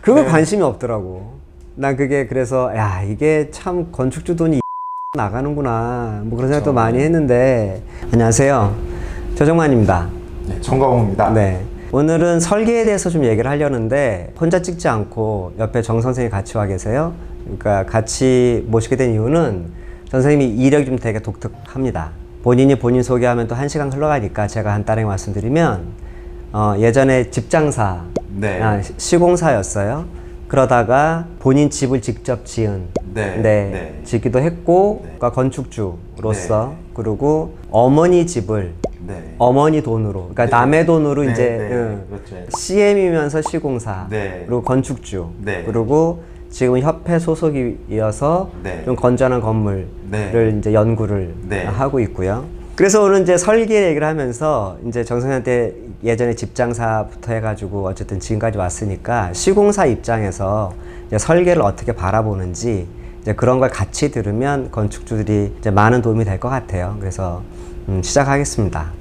그거 네. 관심이 없더라고. 난 그게 그래서 야 이게 참 건축주 돈이 나가는구나 뭐 그런 생각도 그렇죠. 많이 했는데. 안녕하세요, 조정만입니다. 네, 정광호입니다. 네, 오늘은 설계에 대해서 좀 얘기를 하려는데 혼자 찍지 않고 옆에 정 선생님이 같이 와 계세요. 그러니까 같이 모시게 된 이유는 정 선생님이 이력이 좀 되게 독특합니다. 본인이 본인 소개하면 또 1시간 흘러가니까 제가 간단하게 말씀드리면 예전에 집장사, 네. 시공사였어요. 그러다가 본인 집을 직접 지은, 네. 짓기도 했고, 네. 그러니까 건축주로서, 네. 그리고 어머니 집을 네. 어머니 돈으로, 그러니까 네. 남의 돈으로 네. 이제 네. 그렇죠. CM이면서 시공사, 네. 그리고 건축주, 네. 그리고 지금 협회 소속이어서 네. 좀 건전한 건물을 네. 이제 연구를 네. 하고 있고요. 그래서 오늘 이제 설계 얘기를 하면서 이제 정선한테 예전에 집장사부터 해가지고 어쨌든 지금까지 왔으니까 시공사 입장에서 이제 설계를 어떻게 바라보는지 이제 그런 걸 같이 들으면 건축주들이 이제 많은 도움이 될 것 같아요. 그래서 시작하겠습니다.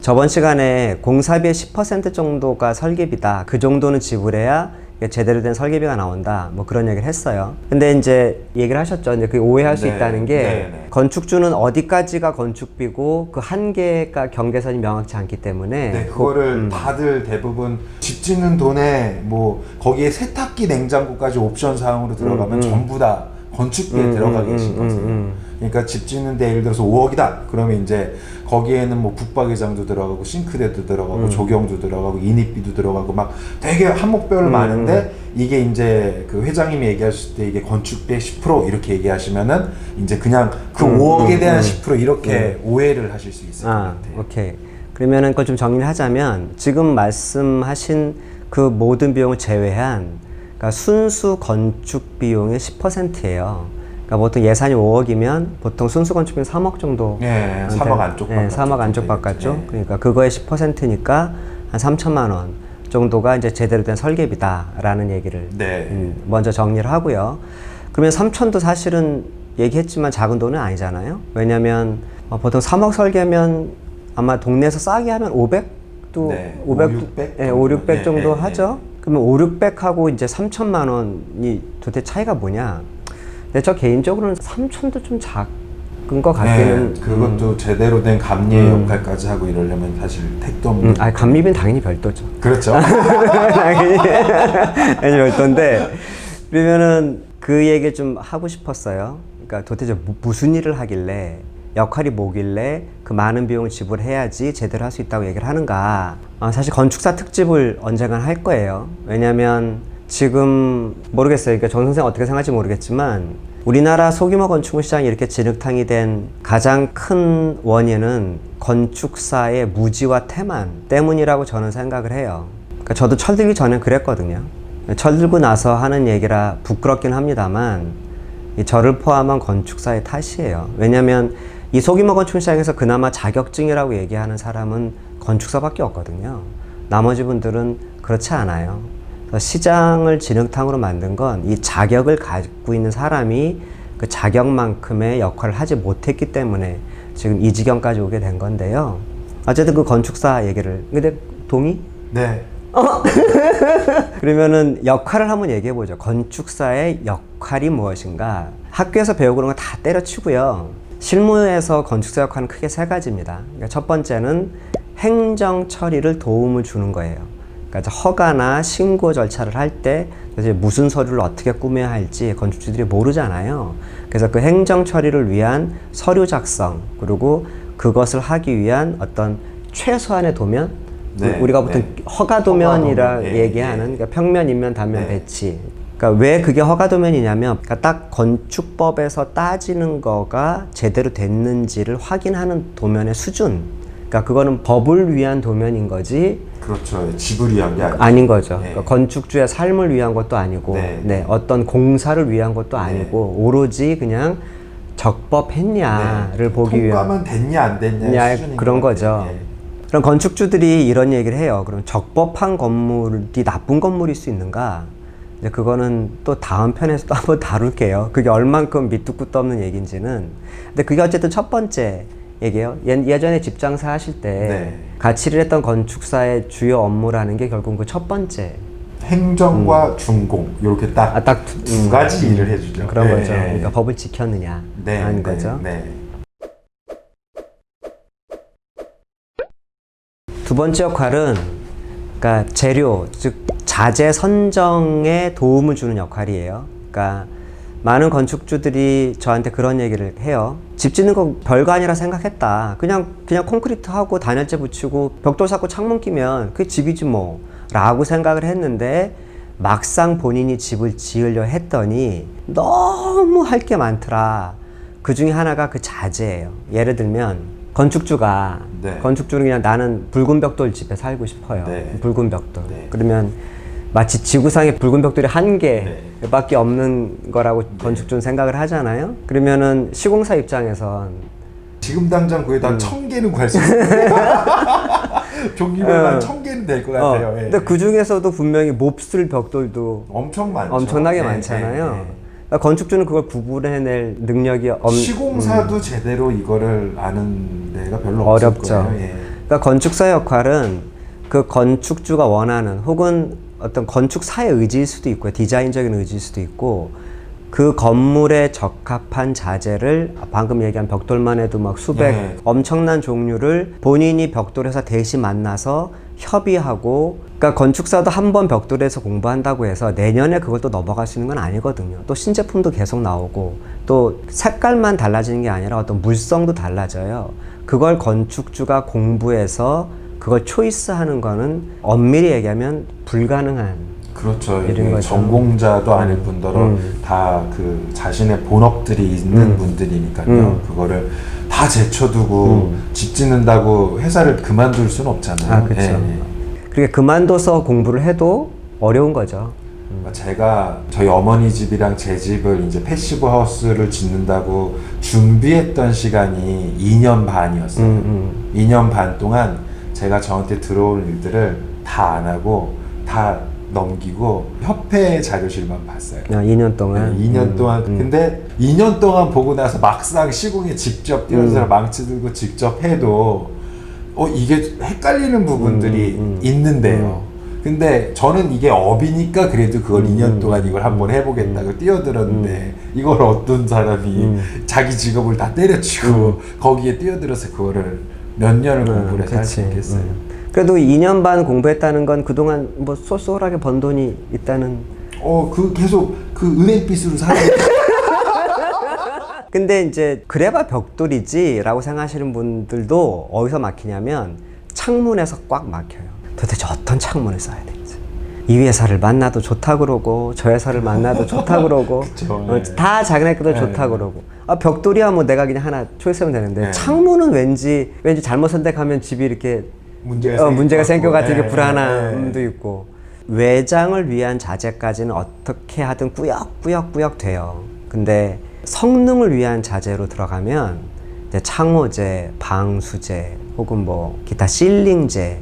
저번 시간에 공사비의 10% 정도가 설계비다. 그 정도는 지불해야 제대로 된 설계비가 나온다. 뭐 그런 얘기를 했어요. 근데 이제 얘기를 하셨죠. 이제 그게 오해할 수 네. 있다는 게 네. 건축주는 어디까지가 건축비고 그 한계가 경계선이 명확치 않기 때문에 네, 그거를 다들 대부분 집 짓는 돈에 뭐 거기에 세탁기, 냉장고까지 옵션 사항으로 들어가면 전부 다 건축비에 들어가 계시거든요. 그러니까 집 짓는데 예를 들어서 5억이다. 그러면 이제 거기에는 뭐 붙박이장도 들어가고 싱크대도 들어가고 조경도 들어가고 인입비도 들어가고 막 되게 항목별로 많은데 이게 이제 그 회장님이 얘기하실 때 이게 건축비의 10% 이렇게 얘기하시면은 이제 그냥 그 5억에 대한 10% 이렇게 오해를 하실 수 있을 것 같아요. 오케이. 그러면은 그걸 좀 정리를 하자면 지금 말씀하신 그 모든 비용을 제외한 그러니까 순수 건축 비용의 10%예요. 그러니까 보통 예산이 5억이면 보통 순수 건축비는 3억 정도. 네, 3억 안쪽 바깥쪽. 3억 안쪽 바깥쪽. 네. 그러니까 그거의 10%니까 한 3천만 원 정도가 이제 제대로 된 설계비다라는 얘기를 네. 먼저 정리를 하고요. 그러면 3천도 사실은 얘기했지만 작은 돈은 아니잖아요. 왜냐면 보통 3억 설계면 아마 동네에서 싸게 하면 500도 네, 500, 600 네, 5, 600 정도 네, 하죠. 그러면 5, 600하고 이제 3천만 원이 도대체 차이가 뭐냐? 근데 저 개인적으로는 3천도 좀 작은 것 같기는. 네, 그것도 제대로 된 감리의 역할까지 하고 이러려면 사실 택도 없는. 감리비는 당연히 별도죠. 그렇죠. 당연히 별도인데, 그러면은 그 얘기를 좀 하고 싶었어요. 그러니까 도대체 무슨 일을 하길래, 역할이 뭐길래 그 많은 비용을 지불해야지 제대로 할 수 있다고 얘기를 하는가. 사실 건축사 특집을 언젠간 할 거예요. 왜냐면 지금 모르겠어요. 그러니까 정 선생 어떻게 생각할지 모르겠지만 우리나라 소규모 건축물 시장이 이렇게 진흙탕이 된 가장 큰 원인은 건축사의 무지와 태만 때문이라고 저는 생각을 해요. 그러니까 저도 철들기 전에 그랬거든요. 철들고 나서 하는 얘기라 부끄럽긴 합니다만 저를 포함한 건축사의 탓이에요. 왜냐면 이 소규모 건축 시장에서 그나마 자격증이라고 얘기하는 사람은 건축사밖에 없거든요. 나머지 분들은 그렇지 않아요. 그래서 시장을 진흙탕으로 만든 건 이 자격을 갖고 있는 사람이 그 자격만큼의 역할을 하지 못했기 때문에 지금 이 지경까지 오게 된 건데요. 어쨌든 그 건축사 얘기를, 근데 동의? 네. 그러면은 역할을 한번 얘기해 보죠. 건축사의 역할이 무엇인가? 학교에서 배우고 그런 거 다 때려치고요. 실무에서 건축사 역할은 크게 세 가지입니다. 그러니까 첫 번째는 행정 처리를 도움을 주는 거예요. 그러니까 허가나 신고 절차를 할 때 무슨 서류를 어떻게 꾸며야 할지 건축주들이 모르잖아요. 그래서 그 행정 처리를 위한 서류 작성, 그리고 그것을 하기 위한 어떤 최소한의 도면, 네, 우리가 보통 허가 도면이라 허가 도면, 얘기하는 그러니까 평면, 인면, 단면, 네. 배치. 그러니까 왜 그게 허가 도면이냐면 그러니까 딱 건축법에서 따지는 거가 제대로 됐는지를 확인하는 도면의 수준. 그러니까 그거는 법을 위한 도면인 거지. 그렇죠. 집을 위한 게 아닌 거죠. 네. 그러니까 건축주의 삶을 위한 것도 아니고, 네. 어떤 공사를 위한 것도 아니고, 오로지 그냥 적법했냐를 보기 위한. 통과만 됐냐 안 됐냐 수준인 그런 것 거죠. 같아요. 예. 그럼 건축주들이 이런 얘기를 해요. 그럼 적법한 건물이 나쁜 건물일 수 있는가? 이제 그거는 또 다음 편에서도 한번 다룰게요. 그게 얼만큼 밑도 끝도 없는 얘기인지는. 근데 그게 어쨌든 첫 번째 얘기해요. 예전에 집 장사 하실 때 네. 같이 일했던 건축사의 주요 업무라는 게 결국 그 첫 번째 행정과 준공 이렇게 딱 딱 두 가지 일을 해주죠. 그런 네. 거죠. 그러니까 법을 지켰느냐 네, 하는 네, 거죠. 네. 두 번째 역할은 그러니까 재료, 즉 자재 선정에 도움을 주는 역할이에요. 그러니까 많은 건축주들이 저한테 그런 얘기를 해요. 집 짓는 거 별거 아니라 생각했다. 그냥 콘크리트 하고 단열재 붙이고 벽돌 쌓고 창문 끼면 그게 집이지 뭐 라고 생각을 했는데 막상 본인이 집을 지으려 했더니 너무 할 게 많더라. 그 중에 하나가 그 자재예요. 예를 들면 건축주는 그냥 나는 붉은 벽돌 집에 살고 싶어요. 네. 붉은 벽돌. 네. 그러면 마치 지구상에 붉은 벽돌이 한 개밖에 없는 거라고 건축주는 생각을 하잖아요. 그러면은 시공사 입장에선 지금 당장 거의 다 1000개는 구할 수 있어요. 종류별만 1000개는 될 것 같아요. 예. 근데 그 중에서도 분명히 몹쓸 벽돌도 엄청 많죠. 엄청나게 예, 많잖아요. 예, 예. 그러니까 건축주는 그걸 구분해낼 능력이 시공사도 제대로 이거를 아는 데가 별로 어렵죠. 없을 거예요. 예. 그러니까 건축사의 역할은 그 건축주가 원하는 혹은 어떤 건축사의 의지일 수도 있고요. 디자인적인 의지일 수도 있고 그 건물에 적합한 자재를 방금 얘기한 벽돌만 해도 막 수백 네. 엄청난 종류를 본인이 벽돌에서 대신 만나서 협의하고 그러니까 건축사도 한 번 벽돌에서 공부한다고 해서 내년에 그걸 또 넘어갈 수 있는 건 아니거든요. 또 신제품도 계속 나오고 또 색깔만 달라지는 게 아니라 어떤 물성도 달라져요. 그걸 건축주가 공부해서 그걸 초이스하는 거는 엄밀히 얘기하면 불가능한 그렇죠. 이런 거죠. 전공자도 아닐 뿐더러 다 그 자신의 본업들이 있는 분들이니까요. 그거를 다 제쳐두고 집 짓는다고 회사를 그만둘 수는 없잖아요. 그렇죠. 예. 그렇게 그만둬서 공부를 해도 어려운 거죠. 제가 저희 어머니 집이랑 제 집을 이제 패시브 하우스를 짓는다고 준비했던 시간이 2년 반이었어요. 2년 반 동안 제가 저한테 들어올 일들을 다 안 하고 다 넘기고 협회 자료실만 봤어요. 2년 동안. 2년 동안. 근데 2년 동안 보고 나서 막상 시공에 직접 뛰어들어 망치 들고 직접 해도 이게 헷갈리는 부분들이 있는데요. 근데 저는 이게 업이니까 그래도 그걸 2년 동안 이걸 한번 해보겠다고 뛰어들었는데 이걸 어떤 사람이 자기 직업을 다 때려치고 거기에 뛰어들어서 그거를 몇 년을 공부를 해서 할 수 있겠어요. 그래도 2년 반 공부했다는 건 그동안 뭐 쏠쏠하게 번 돈이 있다는. 계속 그 은행빚으로 살아야 근데 이제 그래봐 벽돌이지 라고 생각하시는 분들도 어디서 막히냐면 창문에서 꽉 막혀요. 도대체 어떤 창문을 써야 되지? 이 회사를 만나도 좋다 그러고 저 회사를 만나도 좋다 그러고 그쵸, 다 자기네들 네. 좋다 그러고 벽돌이야 뭐 내가 그냥 하나 초이스하면 되는데 네. 창문은 왠지 잘못 선택하면 집이 이렇게 문제가 생겨 같은 게 불안함도 있고 외장을 위한 자재까지는 어떻게 하든 꾸역꾸역 돼요. 근데 성능을 위한 자재로 들어가면 이제 창호재, 방수재 혹은 뭐 기타 실링재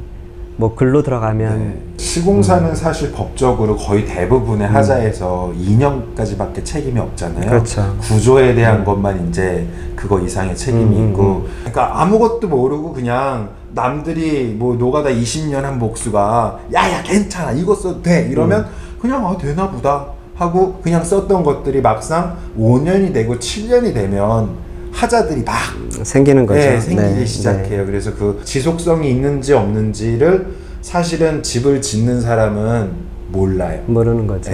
뭐 글로 들어가면 시공사는 사실 법적으로 거의 대부분의 하자에서 2년까지밖에 책임이 없잖아요. 그렇죠. 구조에 대한 것만 이제 그거 이상의 책임이 있고, 그러니까 아무것도 모르고 그냥 남들이 뭐 노가다 20년 한 목수가 야야 괜찮아 이거 써도 돼 이러면 그냥 되나 보다 하고 그냥 썼던 것들이 막상 5년이 되고 7년이 되면 하자들이 막 생기는 거죠. 생기기 시작해요. 그래서 그 지속성이 있는지 없는지를 사실은 집을 짓는 사람은 몰라요. 모르는 거죠.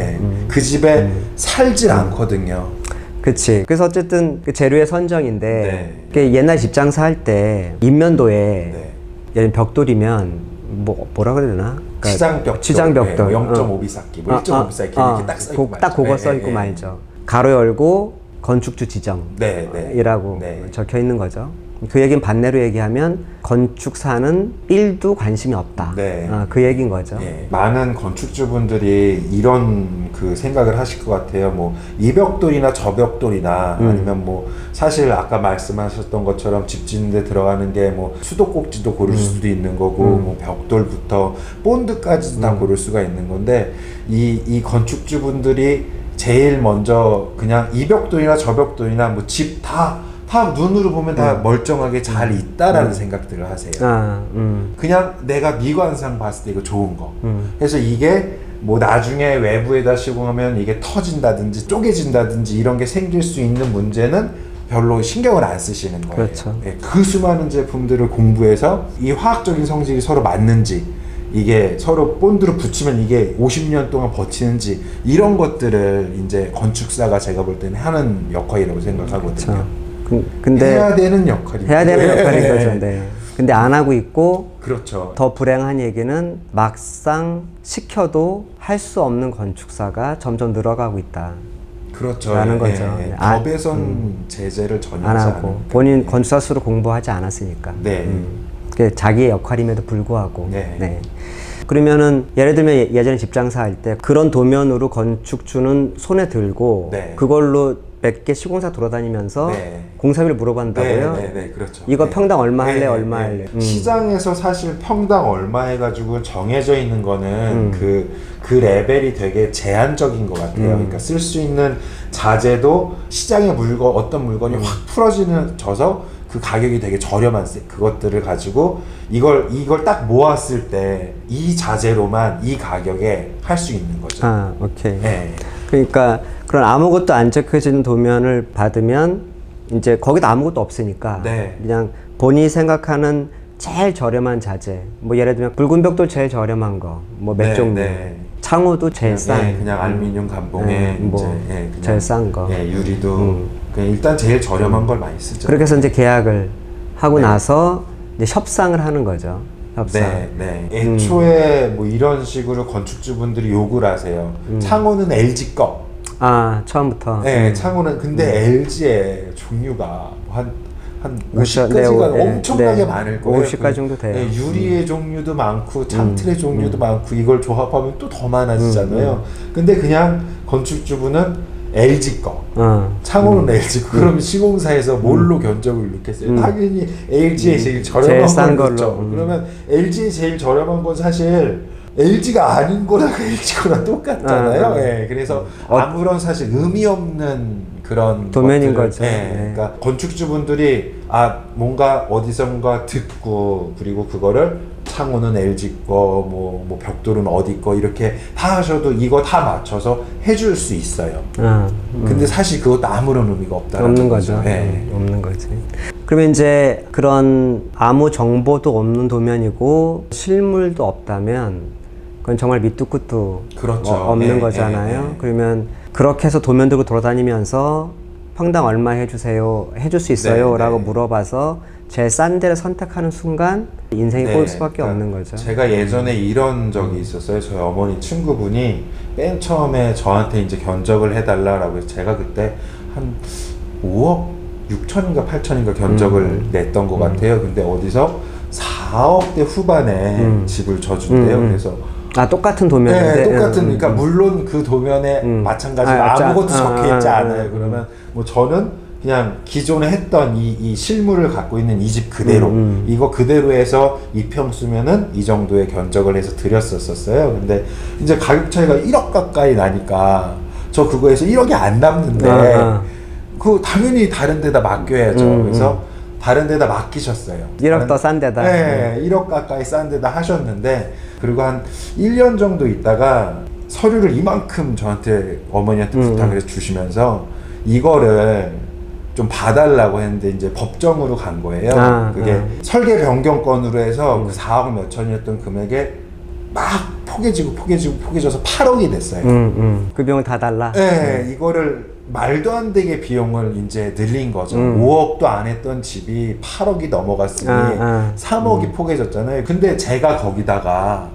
그 집에 살질 않거든요. 그치. 그래서 어쨌든 그 재료의 선정인데 그 옛날 집 장사할 때 인면도에 예를 벽돌이면 뭐라 그래야 되나? 그러니까 치장벽돌 0.5 비삭기, 뭐 1.5 비삭기 이렇게 딱 써있고 말죠. 딱 그거 써있고 말죠. 가로 열고 건축주 지정이라고 적혀 있는 거죠. 그 얘기는 반대로 얘기하면 건축사는 1도 관심이 없다. 그 얘기인 거죠. 많은 건축주분들이 이런 그 생각을 하실 것 같아요. 뭐 이 벽돌이나 저 벽돌이나 아니면 뭐 사실 아까 말씀하셨던 것처럼 집 짓는데 들어가는 게 뭐 수도꼭지도 고를 수도 있는 거고 뭐 벽돌부터 본드까지도 다 고를 수가 있는 건데 이 건축주분들이 제일 먼저 그냥 이 벽돌이나 저 벽돌이나 뭐 집 다 화학 눈으로 보면 다 멀쩡하게 잘 있다라는 생각들을 하세요. 그냥 내가 미관상 봤을 때 이거 좋은 거. 그래서 이게 뭐 나중에 외부에다 시공하면 이게 터진다든지 쪼개진다든지 이런 게 생길 수 있는 문제는 별로 신경을 안 쓰시는 거예요. 그렇죠. 예, 그 수많은 제품들을 공부해서 이 화학적인 성질이 서로 맞는지, 이게 서로 본드로 붙이면 이게 50년 동안 버티는지, 이런 것들을 이제 건축사가 제가 볼 때는 하는 역할이라고 생각하거든요. 그렇죠. 근데 해야 되는 역할이죠. 해야 되는 역할인 거죠. 네. 근데 안 하고 있고, 그렇죠. 더 불행한 얘기는 막상 시켜도 할 수 없는 건축사가 점점 늘어가고 있다. 그렇죠. 라는 거죠. 법에선 제재를 전혀 안 하지 하고 않으니까. 본인 건축사수로 공부하지 않았으니까. 네. 그게 자기의 역할임에도 불구하고. 네. 그러면은 예를 들면 예전에 집장사 할 때 그런 도면으로 건축주는 손에 들고 네. 그걸로 몇 개 시공사 돌아다니면서 네. 공사비를 물어본다고요? 네, 그렇죠. 이거 네. 평당 얼마 할래? 네, 얼마 네. 할래? 시장에서 사실 평당 얼마 해가지고 정해져 있는 거는 그 레벨이 되게 제한적인 것 같아요. 그러니까 쓸 수 있는 자재도 시장의 물건, 어떤 물건이 확 풀어져서 그 가격이 되게 저렴한 그것들을 가지고 이걸 딱 모았을 때 이 자재로만 이 가격에 할 수 있는 거죠. 아, 오케이. 네. 그러니까 그런 아무것도 안 적혀진 도면을 받으면 이제 거기도 아무것도 없으니까 네. 그냥 본인이 생각하는 제일 저렴한 자재, 뭐 예를 들면 붉은 벽도 제일 저렴한 거, 뭐 몇 네, 종류, 네. 창호도 제일 싼, 그냥 알루미늄 감봉에 뭐 이제 그냥 제일 싼 거. 유리도 그냥 일단 제일 저렴한 걸 많이 쓰죠. 그렇게 해서 이제 계약을 하고 네. 나서 이제 협상을 하는 거죠. 협상. 네. 애초에 뭐 이런 식으로 건축주분들이 욕을 하세요. 창호는 LG 거. 아, 처음부터. 네, 창호는 근데 LG의 종류가 한 그렇죠. 50가지가 네, 엄청나게 네. 많을 거예요. 50가지 정도 돼요. 네, 유리의 종류도 많고 창틀의 종류도 많고 이걸 조합하면 또 더 많아지잖아요. 근데 그냥 건축주분은 LG 거. 창호는 LG 거. 그럼 시공사에서 뭘로 견적을 넣겠어요? 당연히 LG의 제일 저렴한 제일 싼 걸 걸로. 넣죠. 그러면 LG의 제일 저렴한 건 사실 LG가 아닌 거랑 LG 거랑 똑같잖아요. 예, 그래서 아무런 사실 의미 없는 그런 도면인 것들을, 거죠. 예, 네. 그러니까 건축주분들이 뭔가 어디선가 듣고 그리고 그거를 창호는 LG 거, 뭐 벽돌은 어디 거 이렇게 다 하셔도 이거 다 맞춰서 해줄 수 있어요. 근데 사실 그것도 아무런 의미가 없다는 없는 거죠. 예. 없는 거지. 그러면 이제 그런 아무 정보도 없는 도면이고 실물도 없다면 그건 정말 밑도 끝도 그렇죠. 없는 거잖아요. 그러면 그렇게 해서 도면 들고 돌아다니면서 평당 얼마 해줄 수 있어요? 라고 물어봐서 제일 싼 데를 선택하는 순간 인생이 꼬일 수밖에 없는 거죠. 제가 예전에 이런 적이 있었어요. 저희 어머니 친구분이 맨 처음에 저한테 이제 견적을 해달라고 해서 제가 그때 한 5억 6천인가 8천인가 견적을 냈던 것 같아요. 근데 어디서 4억대 후반에 집을 져준대요. 그래서 똑같은 도면인데. 네, 똑같은. 그러니까 물론 그 도면에 마찬가지로 아무것도 적혀있지 않아요. 그러면 뭐 저는 그냥 기존에 했던 이 실물을 갖고 있는 이 집 그대로 이거 그대로 해서 이 평수면은 이 정도의 견적을 해서 드렸었어요. 근데 이제 가격 차이가 1억 가까이 나니까 저 그거에서 1억이 안 남는데 그 당연히 다른 데다 맡겨야죠. 그래서 다른 데다 맡기셨어요. 1억 더 싼 데다. 네, 1억 가까이 싼 데다 하셨는데 그리고 한 1년 정도 있다가 서류를 이만큼 저한테 어머니한테 부탁을 해 주시면서 이거를 좀 봐달라고 했는데 이제 법정으로 간 거예요. 그게 설계 변경건으로 해서 그 4억 몇 천이었던 금액에 막 포개져서 8억이 됐어요. 그 비용을 다 달라? 네, 이거를 말도 안 되게 비용을 이제 늘린 거죠. 5억도 안 했던 집이 8억이 넘어갔으니 3억이 포개졌잖아요. 근데 제가 거기다가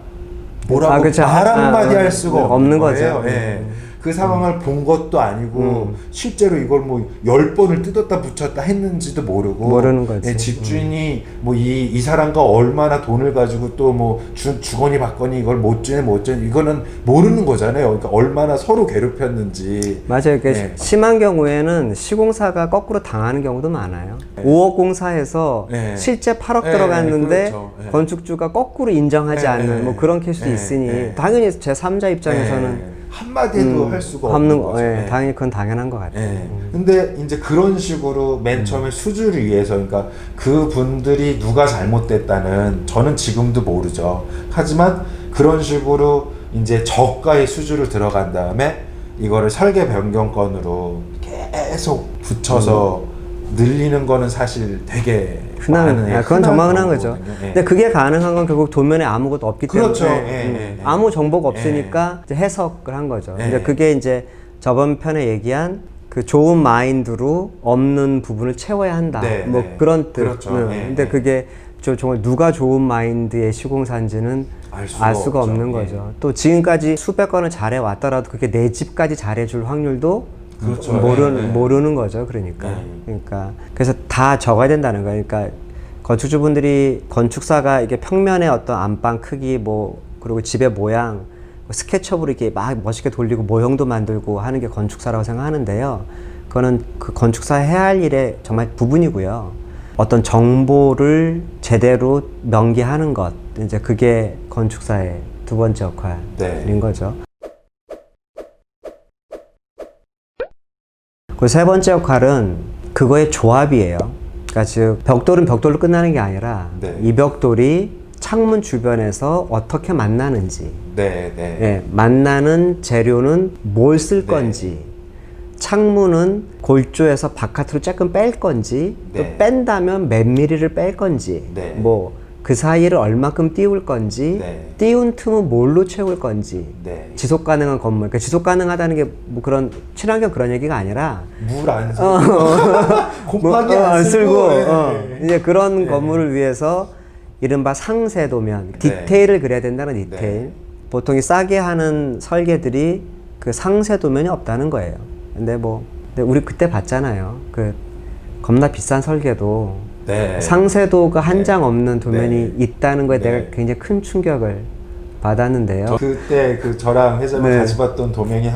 뭐라고 그쵸. 말 한마디 할 수가 없는 거예요. 거죠. 예. 그 상황을 본 것도 아니고 실제로 이걸 뭐 10번을 뜯었다 붙였다 했는지도 모르는 거지. 예, 집주인이 뭐 이 사람과 얼마나 돈을 가지고 또 뭐 주거니 받거니 이걸 못 주네 이거는 모르는 거잖아요. 그러니까 얼마나 서로 괴롭혔는지. 맞아요. 네. 심한 경우에는 시공사가 거꾸로 당하는 경우도 많아요. 5억 공사해서 실제 8억 들어갔는데 그렇죠. 건축주가 거꾸로 인정하지 않는 뭐 그런 케이스도 있으니 당연히 제3자 입장에서는 한마디도 할 수가 없는 거죠. 예, 당연히 그건 당연한 것 같아요. 예. 근데 이제 그런 식으로 맨 처음에 수주를 위해서, 그러니까 그 분들이 누가 잘못됐다는 저는 지금도 모르죠. 하지만 그런 식으로 이제 저가의 수주를 들어간 다음에 이거를 설계 변경건으로 계속 붙여서 늘리는 거는 사실 되게 그건 정말 흔한 거죠. 예. 근데 그게 가능한 건 결국 도면에 아무것도 없기 그렇죠. 때문에 예. 아무 정보가 없으니까 이제 해석을 한 거죠. 예. 근데 그게 이제 저번 편에 얘기한 그 좋은 마인드로 없는 부분을 채워야 한다. 네, 뭐 네. 그런 뜻. 그렇죠. 근데 예. 그게 정말 누가 좋은 마인드의 시공사인지는 알 수가 없죠. 없는 예. 거죠. 또 지금까지 수백 건을 잘해 왔더라도 그게 내 집까지 잘해줄 확률도 그렇죠. 모르는 거죠. 그러니까. 그러니까 그래서 다 적어야 된다는 거예요. 그러니까 건축주분들이 건축사가 이게 평면의 어떤 안방 크기 뭐 그리고 집의 모양 스케치업으로 이렇게 막 멋있게 돌리고 모형도 만들고 하는 게 건축사라고 생각하는데요. 그거는 그 건축사 해야 할 일의 정말 부분이고요. 어떤 정보를 제대로 명기하는 것, 이제 그게 건축사의 두 번째 역할인 거죠. 그 세 번째 역할은 그거의 조합이에요. 그러니까 즉 벽돌은 벽돌로 끝나는 게 아니라 이 벽돌이 창문 주변에서 어떻게 만나는지, 만나는 재료는 뭘 쓸 건지, 창문은 골조에서 바깥으로 조금 뺄 건지, 또 뺀다면 몇 미리를 뺄 건지, 뭐 그 사이를 얼마큼 띄울 건지, 띄운 틈은 뭘로 채울 건지, 지속 가능한 건물. 그러니까 지속 가능하다는 게 뭐 그런 친환경 그런 얘기가 아니라 물 안 쓰고 곱하기 안 쓰고 이제 그런 건물을 위해서 이른바 상세도면, 디테일을 그려야 된다는 디테일. 보통 싸게 하는 설계들이 그 상세도면이 없다는 거예요. 근데 우리 그때 봤잖아요. 그 겁나 비싼 설계도 상세도가 한 장 없는 도면이 있다는 거에 내가 굉장히 큰 충격을 받았는데요. 그때 저랑 회장님 같이 봤던 도면이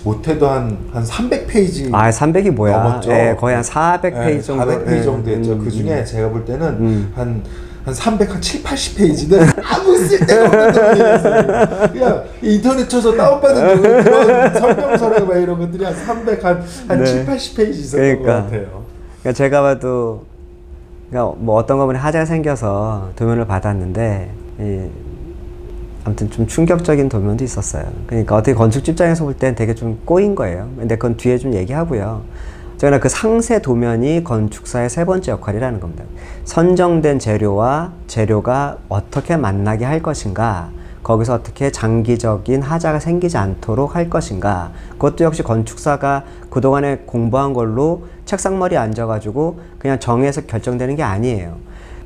못해도 한 300페이지 300이 뭐야? 넘었죠. 거의 한 400페이지 정도. 400페이지 정도 했죠. 그 중에 제가 볼 때는 한 370, 80페이지는 아무 쓸데없는 도면이었어요. 그냥 인터넷 쳐서 다운받은 그런 설명서나 막 이런 것들이 한 300, 한 7, 80페이지 있었던 것 같아요. 그러니까 제가 봐도 뭐 어떤 건물에 하자가 생겨서 도면을 받았는데 아무튼 좀 충격적인 도면도 있었어요. 그러니까 어떻게 건축 입장에서 볼 땐 되게 좀 꼬인 거예요. 근데 그건 뒤에 좀 얘기하고요. 저는 그 상세 도면이 건축사의 세 번째 역할이라는 겁니다. 선정된 재료가 어떻게 만나게 할 것인가, 거기서 어떻게 장기적인 하자가 생기지 않도록 할 것인가, 그것도 역시 건축사가 그동안에 공부한 걸로 책상머리에 앉아가지고 그냥 정해서 결정되는 게 아니에요.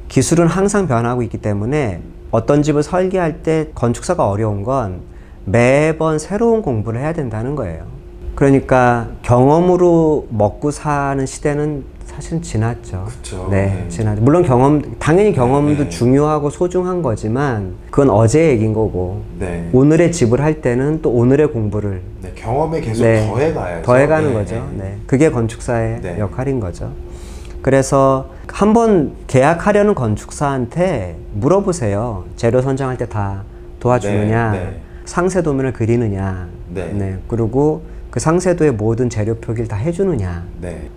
기술은 항상 변하고 있기 때문에 어떤 집을 설계할 때 건축사가 어려운 건 매번 새로운 공부를 해야 된다는 거예요. 그러니까 경험으로 먹고 사는 시대는 사실은 지났죠. 그쵸. 지났죠. 물론 당연히 경험도 중요하고 소중한 거지만 그건 어제 얘기인 거고 오늘의 집을 할 때는 또 오늘의 공부를 경험에 계속 더해가야죠. 더해가는 거죠. 그게 건축사의 역할인 거죠. 그래서 한번 계약하려는 건축사한테 물어보세요. 재료 선정할 때 다 도와주느냐, 상세도면을 그리느냐, 그리고 그 상세도의 모든 재료 표기를 다 해주느냐,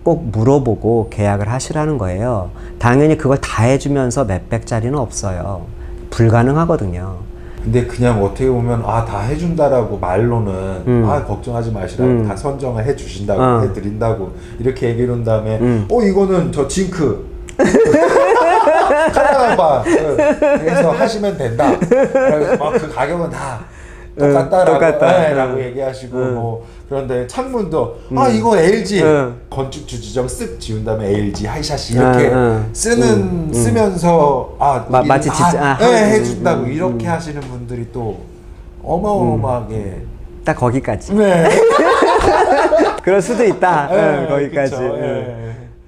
꼭 물어보고 계약을 하시라는 거예요. 당연히 그걸 다 해주면서 몇백짜리는 없어요. 불가능하거든요. 근데 그냥 어떻게 보면 다 해준다라고 말로는 걱정하지 마시라고 다 선정을 해주신다고 해드린다고 이렇게 얘기해 놓은 다음에 이거는 저 징크 카라반 그래서 하시면 된다. 그 가격은 다 똑같다라고 얘기하시고 뭐 그런데 창문도 이거 LG 건축 주지정 쓱 지운 다음에 LG 하이샤시 이렇게 쓰면서 마치 진짜 해준다고 이렇게 하시는 분들이 또 어마어마하게 딱 거기까지. 그럴 수도 있다. 거기까지.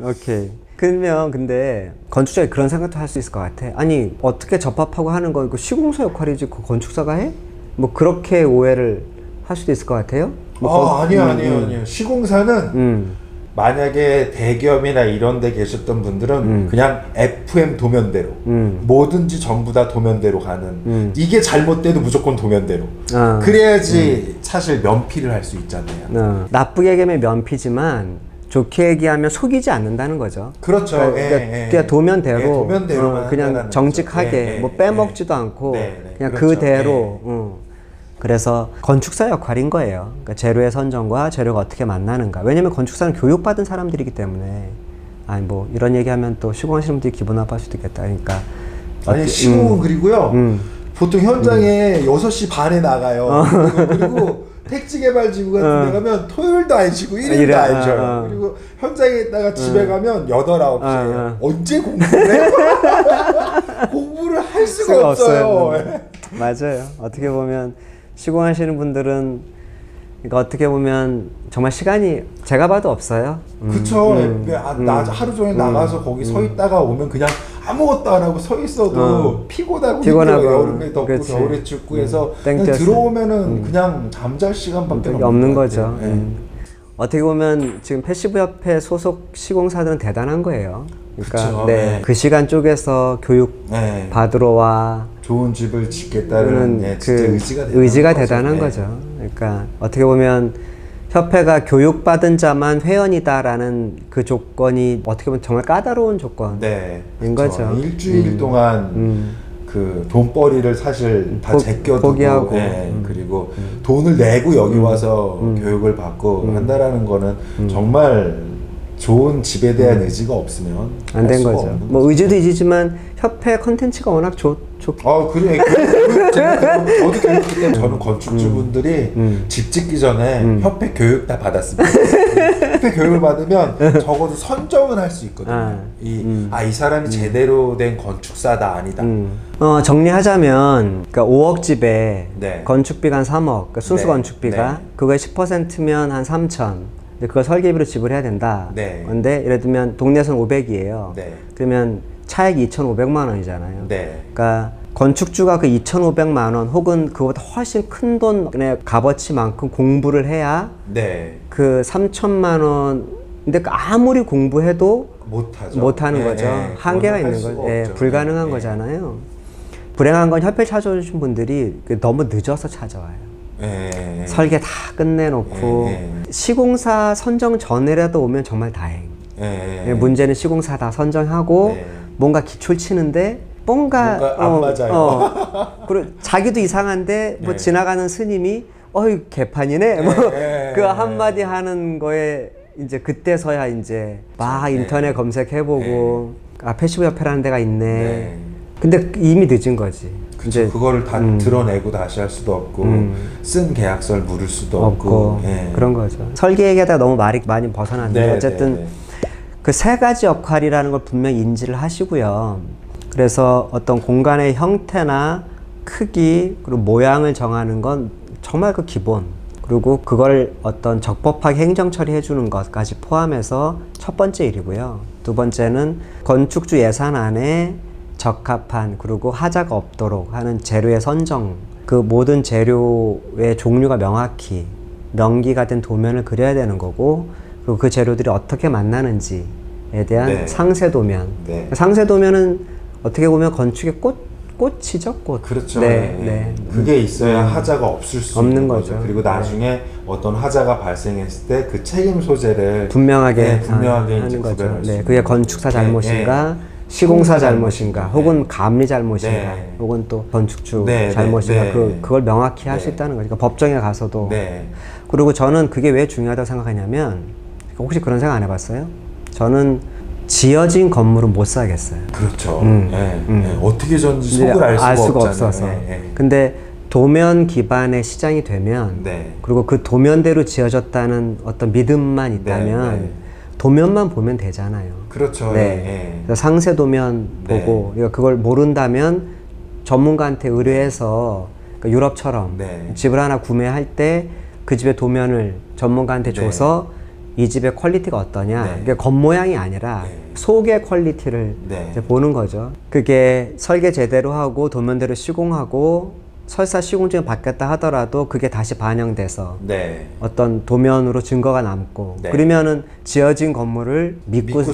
오케이. 그러면 근데 건축자가 그런 생각도 할 수 있을 것 같아. 아니 어떻게 접합하고 하는 거 이거 시공사 역할이지 그 건축사가 해? 뭐 그렇게 오해를 할 수도 있을 것 같아요. 아니요. 시공사는 만약에 대기업이나 이런 데 계셨던 분들은 그냥 FM 도면대로 뭐든지 전부 다 도면대로 가는 이게 잘못돼도 무조건 도면대로 그래야지 사실 면피를 할 수 있잖아요. 나쁘게 얘기하면 면피지만 좋게 얘기하면 속이지 않는다는 거죠. 그렇죠. 그냥 도면대로, 도면대로만 그냥 한다는 정직하게 뭐 빼먹지도 않고 그냥 그렇죠. 그대로. 그래서 건축사 역할인 거예요. 그러니까 재료의 선정과 재료가 어떻게 만나는가. 왜냐면 건축사는 교육받은 사람들이기 때문에. 아니 뭐 이런 얘기하면 또 시공하시는 분들이 기분 나빠할 수도 있겠다. 그러니까 아니 시공은 그리고요. 보통 현장에 6시 반에 나가요. 그리고 택지개발지구 같은 데 가면 토요일도 안 쉬고 일요일도 안 쉬어요. 그리고 현장에 있다가 집에 가면 8, 9시에 언제 공부를 해? 공부를 할 수가 없어요. 맞아요. 어떻게 보면 시공하시는 분들은 그러니까 어떻게 보면 정말 시간이 제가 봐도 없어요. 그쵸. 나 하루 종일 나가서 거기 서 있다가 오면 그냥 아무것도 안 하고 서 있어도 피곤하고 여름에 덥고 그렇지. 겨울에 춥고 해서 그냥 땡볕에. 들어오면은 그냥 잠잘 시간밖에 없는 것 거죠. 같아요. 어떻게 보면 지금 패시브 협회 소속 시공사들은 대단한 거예요. 그러니까 그쵸. 그 시간 쪼개서 교육 받으러 와 좋은 집을 짓겠다는 진짜 의지가 대단한 거죠. 그러니까 어떻게 보면 협회가 교육받은 자만 회원이다라는 그 조건이 어떻게 보면 정말 까다로운 조건인 거죠. 일주일 동안 그 돈벌이를 사실 다 제껴두고 포기하고 그리고 돈을 내고 여기 와서 교육을 받고 한다라는 거는 정말 좋은 집에 대한 의지가 없으면 안 된 거죠. 뭐 의지도 의지지만 협회 컨텐츠가 워낙 그래. 저도 그렇기 때문에 저는 건축주분들이 집 짓기 전에 협회 교육 다 받았습니다. 협회 교육을 받으면 적어도 선정은 할 수 있거든요. 이 사람이 제대로 된 건축사다 아니다. 정리하자면 그러니까 5억 집에 건축비가 한 3억, 그러니까 순수 건축비가 그거의 10%면 한 3천. 그걸 설계비로 지불해야 된다. 근데 예를 들면 동네에서는 500이에요. 그러면 차액이 2,500만 원이잖아요. 그러니까 건축주가 그 2,500만 원 혹은 그보다 훨씬 큰 돈 값어치만큼 공부를 해야 그 3천만 원. 근데 아무리 공부해도 못하는 거죠. 한계가 있는 거죠. 불가능한 거잖아요. 불행한 건 협회 찾아오신 분들이 너무 늦어서 찾아와요. 설계 다 끝내놓고 시공사 선정 전에라도 오면 정말 다행. 문제는 시공사 다 선정하고 뭔가 기초를 치는데 뭔가 안 맞아요. 그리고 자기도 이상한데 뭐 지나가는 스님이 어이 개판이네 뭐 그 한마디 하는 거에 이제 그때서야 이제 막 인터넷 검색해보고 패시브 협회라는 데가 있네. 근데 이미 늦은 거지. 이제 그거를 다 드러내고 다시 할 수도 없고 쓴 계약서를 물을 수도 없고 그런 거죠. 설계 얘기하다가 너무 말이 많이 벗어났는데 어쨌든 그 세 가지 역할이라는 걸 분명히 인지를 하시고요. 그래서 어떤 공간의 형태나 크기 그리고 모양을 정하는 건 정말 그 기본. 그리고 그걸 어떤 적법하게 행정 처리해 주는 것까지 포함해서 첫 번째 일이고요. 두 번째는 건축주 예산 안에 적합한 그리고 하자가 없도록 하는 재료의 선정, 그 모든 재료의 종류가 명확히 명기가 된 도면을 그려야 되는 거고, 그리고 그 재료들이 어떻게 만나는지에 대한 상세 도면. 상세 도면은 어떻게 보면 건축의 꽃이죠, 꽃. 그렇죠. 그게 있어야 하자가 없을 수 있는 거죠. 그리고 나중에 어떤 하자가 발생했을 때 그 책임 소재를 분명하게 하는 거죠. 그게 건축사 잘못인가? 시공사 잘못인가, 혹은 감리 잘못인가, 혹은 또 건축주 잘못인가, 그걸 명확히 할 수 있다는 거죠. 그러니까 법정에 가서도. 그리고 저는 그게 왜 중요하다고 생각하냐면, 혹시 그런 생각 안 해봤어요? 저는 지어진 건물은 못 사겠어요. 그렇죠. 어떻게 전지 속을 알 수가 없어서. 근데 도면 기반의 시장이 되면, 그리고 그 도면대로 지어졌다는 어떤 믿음만 있다면, 도면만 보면 되잖아요. 그렇죠. 그래서 상세 도면 보고, 그걸 모른다면 전문가한테 의뢰해서 그러니까 유럽처럼 집을 하나 구매할 때 그 집의 도면을 전문가한테 줘서 이 집의 퀄리티가 어떠냐. 그게 겉모양이 아니라 속의 퀄리티를 이제 보는 거죠. 그게 설계 제대로 하고 도면대로 시공하고 설사 시공 중에 바뀌었다 하더라도 그게 다시 반영돼서 어떤 도면으로 증거가 남고 그러면은 지어진 건물을 믿고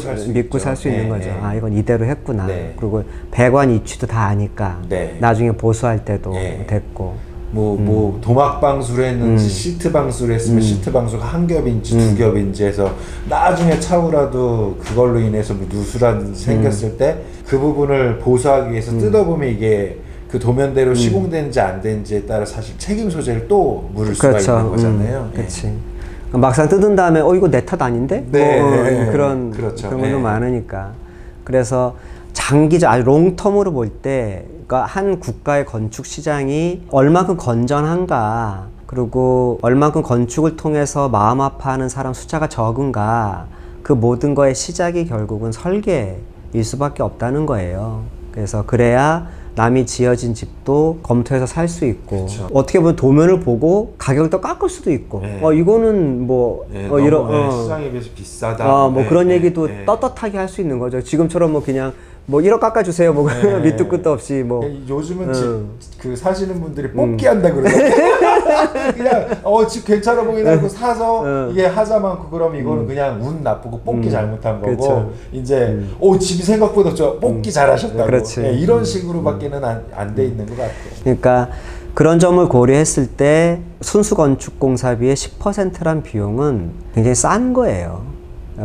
살 수 있는 거죠. 아, 이건 이대로 했구나. 그리고 배관 이치도 다 아니까 나중에 보수할 때도 됐고. 뭐 도막 방수를 했는지 시트 방수를 했으면 시트 방수가 한 겹인지 두 겹인지 해서 나중에 차후라도 그걸로 인해서 뭐 누수라든지 생겼을 때 그 부분을 보수하기 위해서 뜯어보면 이게 그 도면대로 시공되는지 안 되는지에 따라 사실 책임 소재를 또 물을 수가 그렇죠. 있는 거잖아요. 그렇지. 막상 뜯은 다음에 이거 내 탓 아닌데? 네, 그런 그렇죠. 그런 것도 네. 많으니까. 그래서 장기적 아주 롱텀으로 볼 때, 그러니까 한 국가의 건축 시장이 얼마큼 건전한가, 그리고 얼마큼 건축을 통해서 마음 아파하는 사람 숫자가 적은가, 그 모든 거의 시작이 결국은 설계일 수밖에 없다는 거예요. 그래서 그래야 남이 지어진 집도 검토해서 살 수 있고, 그쵸. 어떻게 보면 도면을 보고 가격을 또 깎을 수도 있고, 네. 이거는 뭐 너무, 이런 시장에 비해서 비싸다. 뭐 그런 얘기도 떳떳하게 할 수 있는 거죠. 지금처럼 뭐 그냥 뭐 1억 깎아주세요. 뭐 밑도 끝도 없이 뭐. 요즘은 그 사시는 분들이 뽑기 한다 그러잖아요. 그냥 집 괜찮아 보이나 하고 사서 이게 하자 많고 그러면 이거는 그냥 운 나쁘고 뽑기 잘못한 거고 그렇죠. 이제 집이 생각보다 뽑기 잘하셨다고. 그렇지. 이런 식으로밖에는 안 돼 있는 것 같아요. 그러니까 그런 점을 고려했을 때 순수 건축 공사비의 10%란 비용은 굉장히 싼 거예요.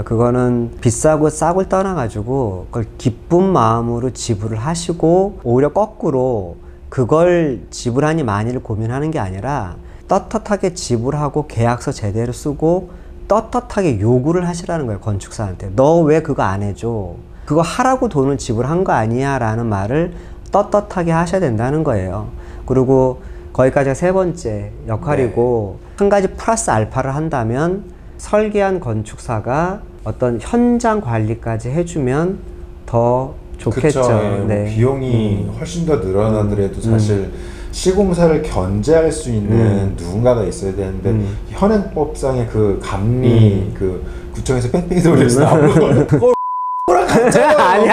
그거는 비싸고 싸고를 떠나가지고 그걸 기쁜 마음으로 지불을 하시고, 오히려 거꾸로 그걸 지불하니 마니를 고민하는 게 아니라 떳떳하게 지불하고 계약서 제대로 쓰고 떳떳하게 요구를 하시라는 거예요. 건축사한테. 너 왜 그거 안 해줘? 그거 하라고 돈을 지불한 거 아니야? 라는 말을 떳떳하게 하셔야 된다는 거예요. 그리고 거기까지가 세 번째 역할이고, 한 가지 플러스 알파를 한다면 설계한 건축사가 어떤 현장 관리까지 해주면 더 좋겠죠. 그쵸. 네. 비용이 훨씬 더 늘어나더라도 사실 시공사를 견제할 수 있는 누군가가 있어야 되는데 현행법상의 그 감리 그 구청에서 뺑뺑이 돌려서 나오는 거는 그거랑 같잖아요. 아니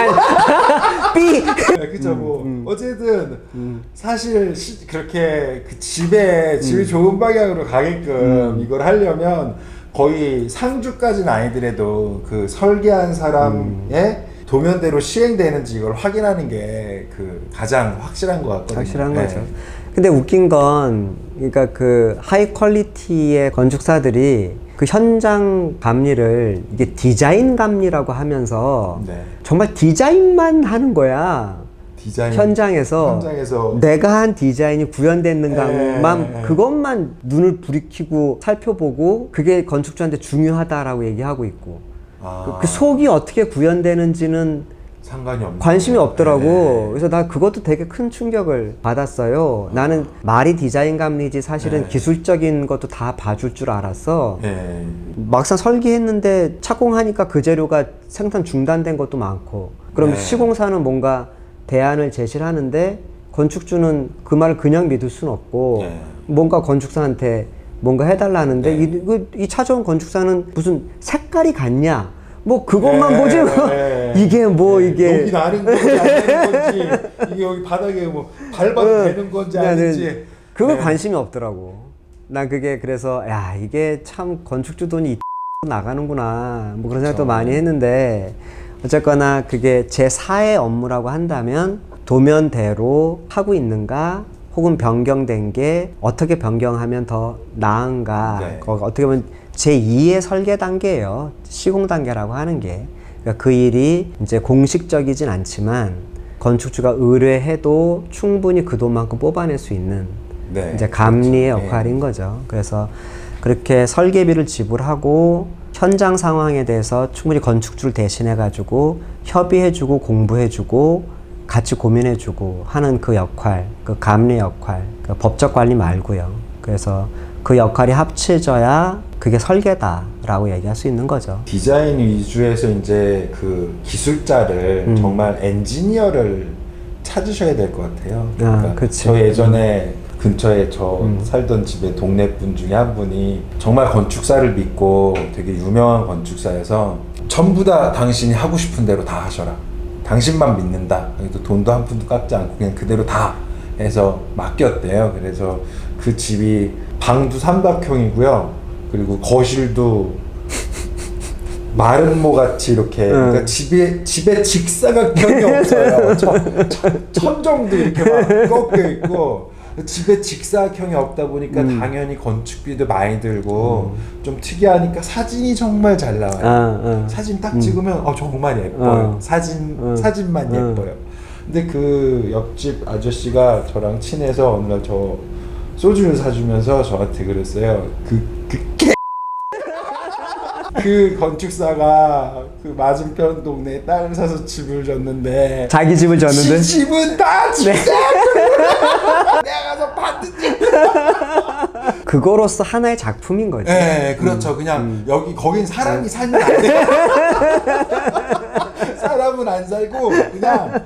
삐. 그쵸. 뭐 어쨌든 사실 그렇게 그 집이 좋은 방향으로 가게끔 이걸 하려면 거의 상주까지는 아니더라도 그 설계한 사람의 도면대로 시행되는지 이걸 확인하는 게 그 가장 확실한 것 같거든요. 확실한 거죠. 근데 웃긴 건, 그러니까 그 하이 퀄리티의 건축사들이 그 현장 감리를 이게 디자인 감리라고 하면서 정말 디자인만 하는 거야. 디자인 현장에서 내가 한 디자인이 구현됐는 것만, 그것만 눈을 부리키고 살펴보고 그게 건축주한테 중요하다라고 얘기하고 있고, 그 속이 어떻게 구현되는지는 관심이 없더라고. 그래서 나 그것도 되게 큰 충격을 받았어요. 나는 말이 디자인 감리지 사실은 기술적인 것도 다 봐줄 줄 알았어. 막상 설계했는데 착공하니까 그 재료가 생산 중단된 것도 많고, 그럼 시공사는 뭔가 대안을 제시를 하는데 건축주는 그 말을 그냥 믿을 수는 없고, 뭔가 건축사한테 뭔가 해달라 하는데 이 찾아온 건축사는 무슨 색깔이 같냐, 뭐 그것만 보지 이게 뭐 이게 여기 나는 건지 안 되는 건지, 이게 여기 바닥에 뭐 밟아도 되는 건지 아닌지 그거 관심이 없더라고. 난 그게 그래서 야, 이게 참 건축주 돈이 나가는구나, 뭐 그런 생각도 많이 했는데, 어쨌거나 그게 제4의 업무라고 한다면 도면대로 하고 있는가, 혹은 변경된 게 어떻게 변경하면 더 나은가, 어떻게 보면 제2의 설계 단계예요. 시공 단계라고 하는 게. 그러니까 그 일이 이제 공식적이진 않지만 건축주가 의뢰해도 충분히 그 돈만큼 뽑아낼 수 있는 이제 감리의 역할인 거죠. 그래서 그렇게 설계비를 지불하고 현장 상황에 대해서 충분히 건축주를 대신해 가지고 협의해주고 공부해주고 같이 고민해주고 하는 그 역할, 그 감리 역할, 그 법적 관리 말고요. 그래서 그 역할이 합쳐져야 그게 설계다라고 얘기할 수 있는 거죠. 디자인 위주에서 이제 그 기술자를 정말 엔지니어를 찾으셔야 될 것 같아요. 그러니까 저 예전에 근처에 살던 집에 동네 분 중에 한 분이 정말 건축사를 믿고 되게 유명한 건축사여서 전부 다 당신이 하고 싶은 대로 다 하셔라. 당신만 믿는다. 또 돈도 한 푼도 깎지 않고 그냥 그대로 다 해서 맡겼대요. 그래서 그 집이 방도 삼각형이고요. 그리고 거실도 마름모 같이 이렇게 그러니까 집에 직사각형이 없어요. 천정도 이렇게 막 꺾여 있고 집에 직사각형이 없다 보니까 당연히 건축비도 많이 들고 좀 특이하니까 사진이 정말 잘 나와요. 사진 딱 찍으면 정말 예뻐요. 사진만 예뻐요. 근데 그 옆집 아저씨가 저랑 친해서 어느 날 저 소주를 사주면서 저한테 그랬어요. 그 건축사가 그 맞은편 동네에 땅을 사서 집을 줬는데 자기 집을 줬는데 집은 다 집사. 내가 가서 봤는데 그거로서 하나의 작품인 거죠. 네, 그렇죠. 그냥 거긴 사람이 살면 안 돼. 사람은 안 살고 그냥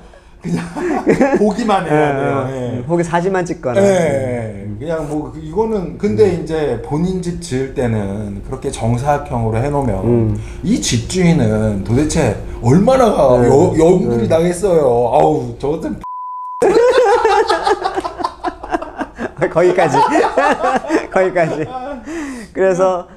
보기만 해야 돼요. 네. 혹은 사진만 찍거나. 네, 그냥 뭐 이거는 근데 이제 본인 집 지을 때는 그렇게 정사각형으로 해놓으면 이 집주인은 도대체 얼마나 연분이 당했어요. 아우 저것은 거기까지. 거기까지. 그래서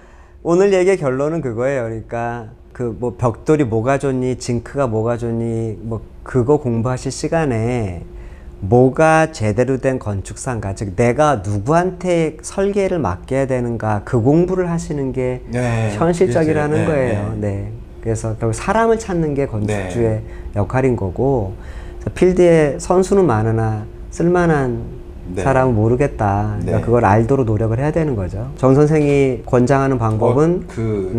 오늘 얘기의 결론은 그거예요. 그러니까 그 뭐 벽돌이 뭐가 좋니, 징크가 뭐가 좋니, 뭐 그거 공부하실 시간에 뭐가 제대로 된 건축사인가, 즉 내가 누구한테 설계를 맡겨야 되는가, 그 공부를 하시는 게 현실적이라는 거예요. 네. 그래서 결국 사람을 찾는 게 건축주의 역할인 거고, 필드에 선수는 많으나 쓸만한 사람은 모르겠다. 그러니까 그걸 알도록 노력을 해야 되는 거죠. 정 선생이 권장하는 방법은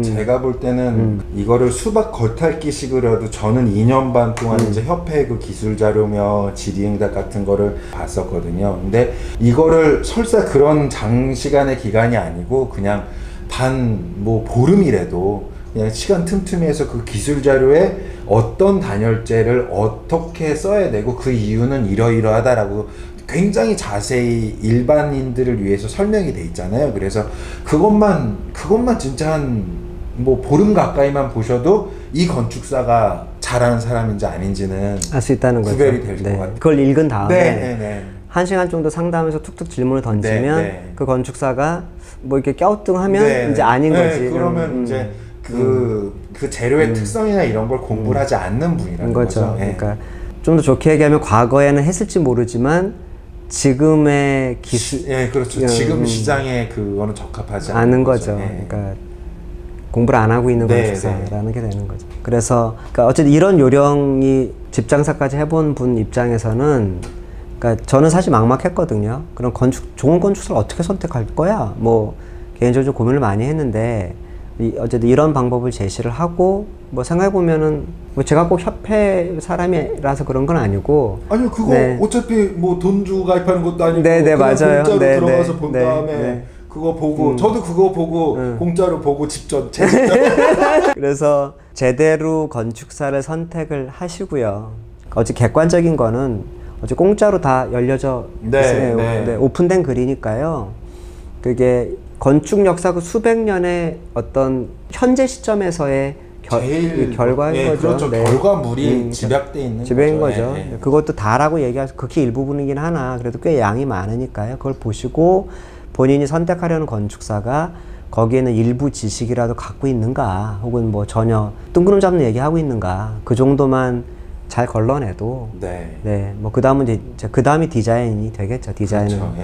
제가 볼 때는 이거를 수박 겉핥기식으로도 저는 2년 반 동안 이제 협회 그 기술 자료며 질의응답 같은 거를 봤었거든요. 근데 이거를 설사 그런 장시간의 기간이 아니고 그냥 뭐 보름이라도 그냥 시간 틈틈이에서 그 기술 자료에 어떤 단열재를 어떻게 써야 되고 그 이유는 이러이러하다라고 굉장히 자세히 일반인들을 위해서 설명이 돼 있잖아요. 그래서 그것만 진짜 한 뭐 보름 가까이만 보셔도 이 건축사가 잘하는 사람인지 아닌지는 알 수 있다는 거죠. 구별이 될 것 같아요. 그걸 읽은 다음에 1시간 정도 상담해서 툭툭 질문을 던지면 그 건축사가 뭐 이렇게 껴우뚱하면 이제 아닌 거지. 그러면 이제 그 재료의 특성이나 이런 걸 공부를 하지 않는 분이라는 거죠. 그러니까 좀 더 좋게 얘기하면 과거에는 했을지 모르지만 지금의 기술, 그렇죠. 지금 시장에 그거는 적합하지 않은 거죠. 그러니까 공부를 안 하고 있는 건축사라는 게 되는 거죠. 그래서 그러니까 어쨌든 이런 요령이 집장사까지 해본 분 입장에서는, 그러니까 저는 사실 막막했거든요. 그럼 좋은 건축사를 어떻게 선택할 거야? 뭐 개인적으로 좀 고민을 많이 했는데 어쨌든 이런 방법을 제시를 하고, 뭐 생각해보면은 뭐 제가 꼭 협회 사람이라서 그런 건 아니고, 아니요, 그거 어차피 뭐 돈 주고 가입하는 것도 아니고 그냥 맞아요. 공짜로 들어가서 본 다음에 그거 보고 저도 그거 보고 공짜로 보고 직접 그래서 제대로 건축사를 선택을 하시고요. 어찌 객관적인 거는 어찌 공짜로 다 열려져 있어요. 오픈된 글이니까요. 그게 건축 역사 그 수백 년의 어떤 현재 시점에서의 결과인 거죠. 그렇죠. 결과물이 집약돼 있는 집약인 거죠. 그것도 다라고 얘기해서 극히 일부분이긴 하나 그래도 꽤 양이 많으니까요. 그걸 보시고 본인이 선택하려는 건축사가 거기에는 일부 지식이라도 갖고 있는가, 혹은 뭐 전혀 뜬구름 잡는 얘기하고 있는가, 그 정도만 잘 걸러내도 뭐 그 다음은 이제 그 다음이 디자인이 되겠죠. 디자인은. 그렇죠.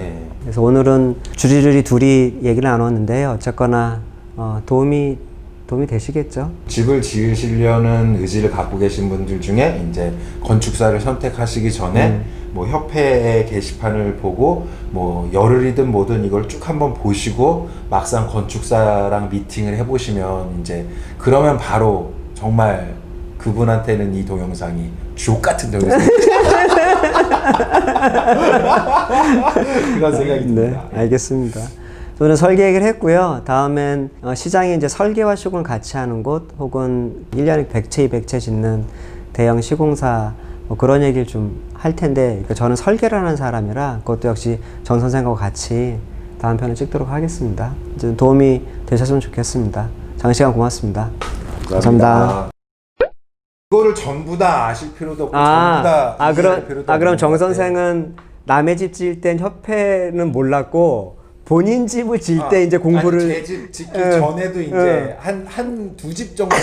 그래서 오늘은 주리주리 둘이 얘기를 나눴는데요. 어쨌거나 도움이 되시겠죠? 집을 지으시려는 의지를 갖고 계신 분들 중에 이제 건축사를 선택하시기 전에 뭐 협회의 게시판을 보고 뭐 열흘이든 뭐든 이걸 쭉 한번 보시고 막상 건축사랑 미팅을 해보시면 이제 그러면 바로 정말 그분한테는 이 동영상이 주옥 같은 동영상이 그런 생각이 듭니다. 알겠습니다. 저는 설계 얘기를 했고요. 다음엔 시장에 이제 설계와 시공을 같이 하는 곳, 혹은 1년에 100채, 200채 짓는 대형 시공사, 뭐 그런 얘기를 좀 할 텐데, 그러니까 저는 설계를 하는 사람이라 그것도 역시 정 선생하고 같이 다음 편을 찍도록 하겠습니다. 이제 도움이 되셨으면 좋겠습니다. 장시간 고맙습니다. 감사합니다. 이거를 전부 다 아실 필요도 없고 전부 다 이해할 필요도 그럼 정 선생은 남의 집 지을 땐 협회는 몰랐고 본인 집을 지을 때 이제 공부를 제 집 짓기 전에도 이제 한 두 집 정도